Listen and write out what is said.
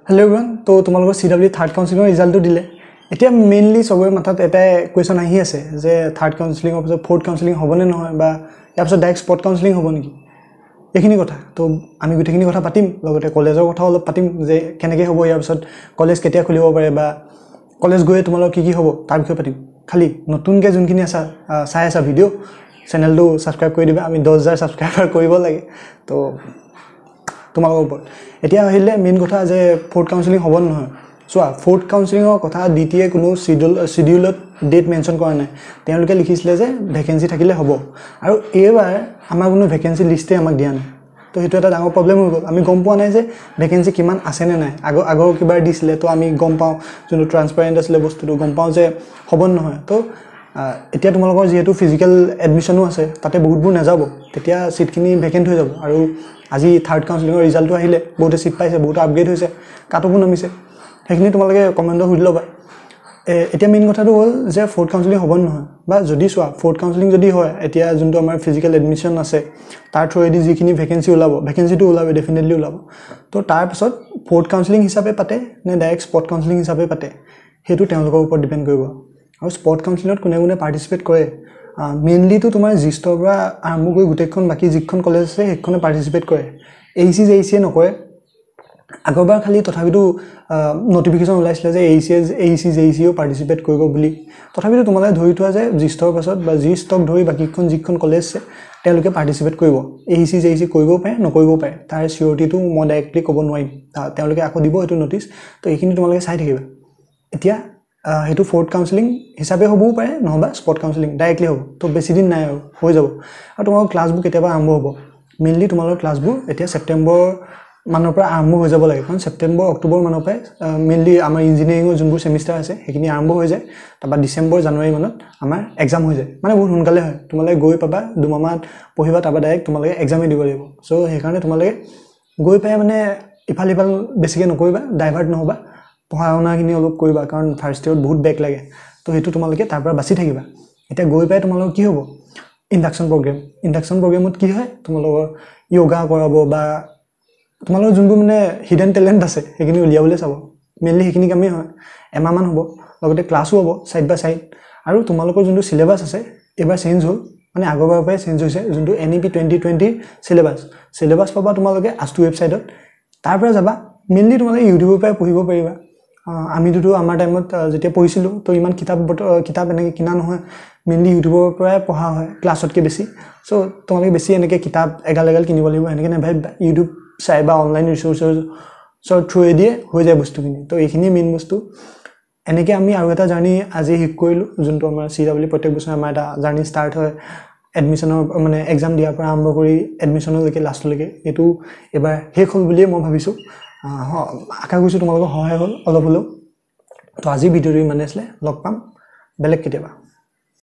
hello everyone तो তোমালোকৰ CW third counselling ৰিজাল্টটো দিলে এতিয়া মেইনলি সবৰে মাথাত এটা কোৱেশ্চন আহি আছে যে third counselling of fourth counselling হ'বনে নহয় বা ইয়াৰ পিছত ডাইৰেক্ট স্পট কাউন্সেলিং হ'ব নেকি এইখিনি কথা তো আমি গুটেখিনি কথা পাতিম লগতে কলেজৰ কথা অলপ পাতিম যে কেনেকৈ হ'ব ইয়াৰ পিছত কলেজ কেতিয়া খুলিব পাৰে বা কলেজ গৈ তোমালোক কি হ'ব তাৰ বিষয়ে পাতিম খালি নতুনকৈ যোনখিনি আছে চাই আছে ভিডিও চেনেলটো সাবস্ক্ৰাইব কৰি দিবা আমি 10000 সাবস্ক্ৰাইবাৰ কৰিব লাগে তো তোমালোকৰ ওপৰত এতিয়া আহিলে মেইন কথা যে ফোৰ্থ কাউন্সেলিং হ'ব নহয় সোৱা ফোৰ্থ কাউন্সেলিংৰ কথা ডিটিএ কোনো শিডিউলত ডেট মেনশন কৰা নাই তেওঁলোকে লিখিছিলে যে ভ্যাকেন্সি থাকিলে হ'ব আৰু এইবাৰ আমাৰ কোনো ভ্যাকেন্সি লিষ্টে আমাক দিয়া নাই তো হেতু এটা ডাঙৰ প্ৰবলেম হৈ গ'ল আমি গম পোৱা নাই যে ভ্যাকেন্সি কিমান আছে নে নাই আগৰ কিবাৰ দিছিলে তো আমি গম পাওঁ যোনটো ট্ৰান্সপাৰেন্ট আছিলে বস্তুটো গম পাওঁ যে হ'ব নহয় তো এতিয়া তোমালোকৰ যেহেতু ফিজিক্যাল এডমিশনো আছে তাতে বহুতবোৰ নাযাব তেতিয়া সিটখিনি ভ্যাকেন্ট হৈ যাব আৰু আজি থাৰ্ড কাউন্সেলিংৰ ৰিজাল্টটো আহিলে বহুতে সিট পাইছে বহুত আপগ্ৰেড হৈছে কাটকো নামিছে সেইখিনি তোমালোকে কমেন্টত সুধি ল'বা এতিয়া মেইন কথাটো হ'ল যে ফোৰ্থ কাউন্সেলিং হ'ব নহয় বা যদি সোৱা ফোৰ্থ কাউন্সেলিং যদি হয় এতিয়া যোনটো আমাৰ ফিজিক্যাল এডমিশন আছে তাৰ থ্ৰুৱেদি যিখিনি ভ্যাকেন্সি ওলাব ভ্যাকেন্সিটো ওলাব ডেফিনেটলি ওলাব তো তাৰ পিছত ফোৰ্থ কাউন্সেলিং হিচাপে পাতে নে ডাইৰেক্ট স্পট কাউন্সেলিং হিচাপে পাতে হেতু তেওঁলোকৰ ওপৰত ডিপেন্ড কৰিব আৰু স্পট কাউন্সেলিংত কোনে কোনে পাৰ্টিসিপেট কৰে মেইনলি তো তোমাৰ জিষ্টৰ পৰা আৰম্ভ কৰি গুটেখন বাকি যিখন কলেজ আছে সেইখনে পাৰ্টিসিপেট কৰে এইচি নকৰে আগৰবাৰ খালি তথাপিতো নটিফিকেশন ওলাইছিলে যে এইচিও পাৰ্টিসিপেট কৰিব বুলি তথাপিতো তোমালৈ ধৰি থোৱা যে জিষ্টৰ পাছত বা জি ষ্টক ধৰি বাকিখন যিখন কলেজ আছে তেওঁলোকে পাৰ্টিসিপেট কৰিব এইচি কৰিব পাৰে নকৰিব পাৰে তাৰ সিউৰিটিটো মই ডাইৰেক্টলি ক'ব নোৱাৰিম তেওঁলোকে আকৌ দিব এটো নটিচ তো এইখিনি তোমালোকে চাই থাকিবা এতিয়া হেতু ফোৰ্থ কাউন্সেলিং হিচাপে হ'বও পাৰে নহবা স্পট কাউন্সেলিং ডাইৰেক্টলি হ'ব তো বেছি দিন নাই আৰু হৈ যাব আৰু তোমালোকৰ ক্লাছবোৰ কেতিয়াবা আৰম্ভ হ'ব মেইনলি তোমালোকৰ ক্লাছবোৰ এতিয়া সেপ্টেম্বৰ মানৰ পৰা আৰম্ভ হৈ যাব লাগে কাৰণ সেপ্টেম্বৰ অক্টোবৰ মানৰ পৰা মেইনলি আমাৰ ইঞ্জিনিয়াৰিংৰ যোনবোৰ সেমিষ্টাৰ আছে সেইখিনি আৰম্ভ হৈ যায় তাৰপা ডিসেম্বৰ জানুৱাৰী মানত আমাৰ এক্সাম হৈ যায় মানে বহুত সোনকালে হয় তোমালোকে গৈ পাবা দুমাহমান পঢ়িবা তাৰপা ডাইৰেক্ট তোমালোকে এক্সামে দিব লাগিব সো সেইকাৰণে তোমালোকে গৈ পাই মানে ইফাল বেছিকে নকৰিবা ডাইভাৰ্ট নহবা পঢ়াওনাখিনি অলপ কৰিবা কাৰণ ফাৰ্ষ্ট ইয়াৰত বহুত বেক লাগে তো হেতু তোমালোকে তাৰ পৰা বাচি থাকিবা এতিয়া গৈ পাই তোমালোকৰ কি হ'ব ইন্ডাকশন প্ৰগ্ৰামত কি হয় তোমালোকৰ যোগা কৰাব বা তোমালোকৰ যোনবোৰ মানে হিডেন টেলেন্ট আছে সেইখিনি উলিয়াবলৈ চাব মেইনলি সেইখিনি কামেই হয় এমাহমান হ'ব লগতে ক্লাছো হ'ব সাইড বাই সাইড আৰু তোমালোকৰ যোনটো সিলেবাস আছে এবাৰ চেঞ্জ হ'ল মানে আগৰবাৰৰ পৰাই চেঞ্জ হৈছে যোনটো NEP 2020 সিলেবাস পাবা তোমালোকে আষ্টু ৱেবসাইটত তাৰ পৰা যাবা মেইনলি তোমালোকে ইউটিউবৰ পৰা পঢ়িব পাৰিবা আমিতো আমাৰ টাইমত যেতিয়া পঢ়িছিলো তো ইমান কিতাপ এনেকৈ কিনা নহয় মেইনলি ইউটিউবৰ পৰাই পঢ়া হয় ক্লাছতকৈ বেছি সো তোমালোকে বেছি এনেকৈ কিতাপ এগাল কিনিব লাগিব এনেকৈ নাভাবিবা ইউটিউব চাই বা অনলাইন ৰিসোৰ্সৰ থ্ৰুৱেদি হৈ যায় বস্তুখিনি তো এইখিনি মেইন বস্তু এনেকৈ আমি আৰু এটা জাৰ্নি আজি শিক কৰিলো যোনটো আমাৰ CW প্ৰত্যেক বছৰ আমাৰ এটা জাৰ্নি ষ্টাৰ্ট হয় এডমিশনৰ মানে এক্সাম দিয়াৰ পৰা আৰম্ভ কৰি এডমিশনলৈকে লাষ্টলৈকে এটো এবাৰ শেষ হ'ল বুলিয়ে মই ভাবিছো আশা কৰিছো তোমালোকৰ সহায় হ'ল অলপ হলেও তো আজি ভিডিঅ'টো ইমানে আছিলে লগ পাম বেলেগ কেতিয়াবা